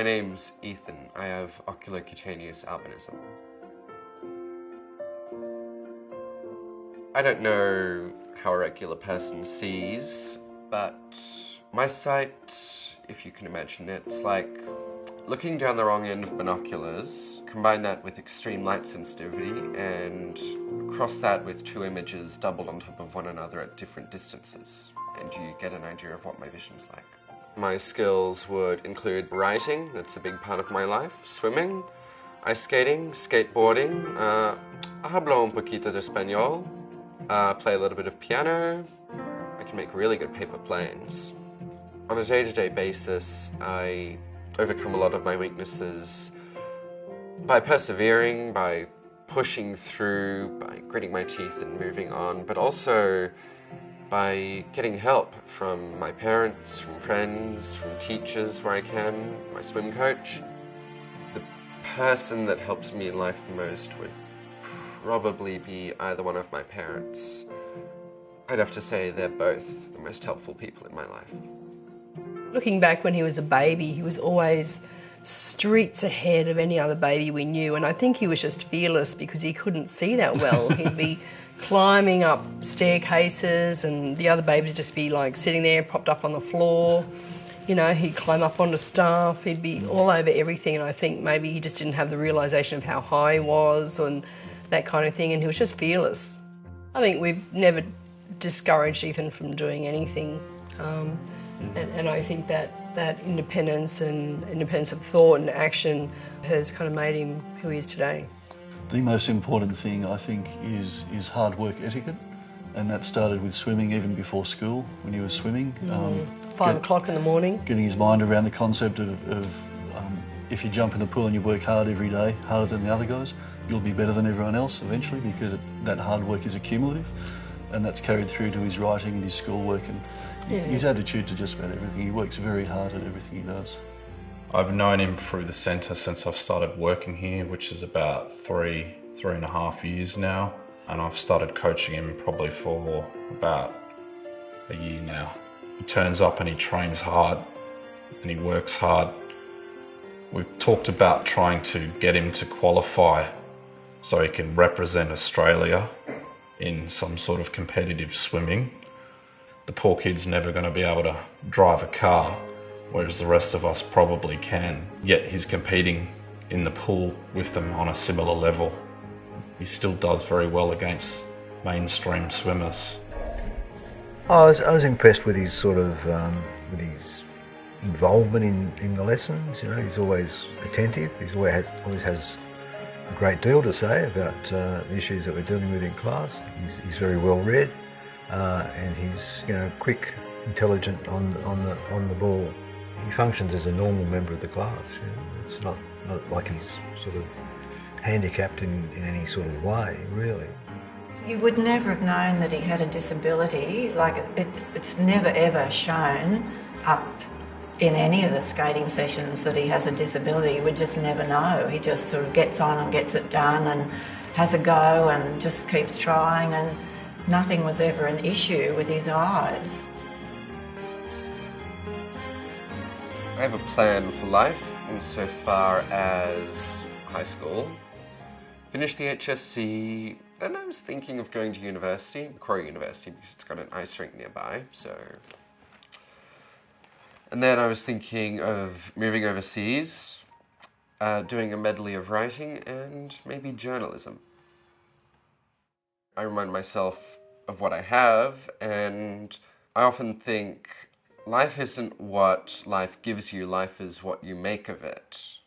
My name's Ethan. I have oculocutaneous albinism. I don't know how a regular person sees, but my sight, if you can imagine it, it's like looking down the wrong end of binoculars, combine that with extreme light sensitivity, and cross that with two images doubled on top of one another at different distances, and you get an idea of what my vision's like. My skills would include writing, that's a big part of my life, swimming, ice skating, skateboarding, hablo un poquito de español, play a little bit of piano. I can make really good paper planes. On a day-to-day basis, I overcome a lot of my weaknesses by persevering, by pushing through, by gritting my teeth and moving on, but also by getting help from my parents, from friends, from teachers where I can, my swim coach. The person that helps me in life the most would probably be either one of my parents. I'd have to say they're both the most helpful people in my life. Looking back when he was a baby, he was always streets ahead of any other baby we knew, and I think he was just fearless because he couldn't see that well. He'd be climbing up staircases and the other babies just be like sitting there propped up on the floor. You know, he'd climb up onto stuff, he'd be all over everything, and I think maybe he just didn't have the realisation of how high he was and that kind of thing, and he was just fearless. I think we've never discouraged Ethan from doing anything, and I think that independence and independence of thought and action has kind of made him who he is today. The most important thing, I think, is hard work etiquette, and that started with swimming even before school, when he was swimming. 5 o'clock in the morning. Getting his mind around the concept of if you jump in the pool and you work hard every day, harder than the other guys, you'll be better than everyone else eventually, because that hard work is accumulative, and that's carried through to his writing and his schoolwork and his attitude to just about everything. He works very hard at everything he does. I've known him through the centre since I've started working here, which is about three and a half years now. And I've started coaching him probably for about a year now. He turns up and he trains hard and he works hard. We've talked about trying to get him to qualify so he can represent Australia in some sort of competitive swimming. The poor kid's never going to be able to drive a car, whereas the rest of us probably can. Yet he's competing in the pool with them on a similar level. He still does very well against mainstream swimmers. I was impressed with his sort of with his involvement in the lessons. You know, he's always attentive. He always has a great deal to say about the issues that we're dealing with in class. He's very well read, and he's quick, intelligent on the ball. He functions as a normal member of the class. You know? It's not like he's sort of handicapped in any sort of way, really. You would never have known that he had a disability. Like it's never ever shown up in any of the skating sessions that he has a disability. You would just never know. He just sort of gets on and gets it done and has a go and just keeps trying, and nothing was ever an issue with his eyes. I have a plan for life insofar as high school, finish the HSC, then I was thinking of going to university, Macquarie University, because it's got an ice rink nearby, so. And then I was thinking of moving overseas, doing a medley of writing and maybe journalism. I remind myself of what I have, and I often think life isn't what life gives you, life is what you make of it.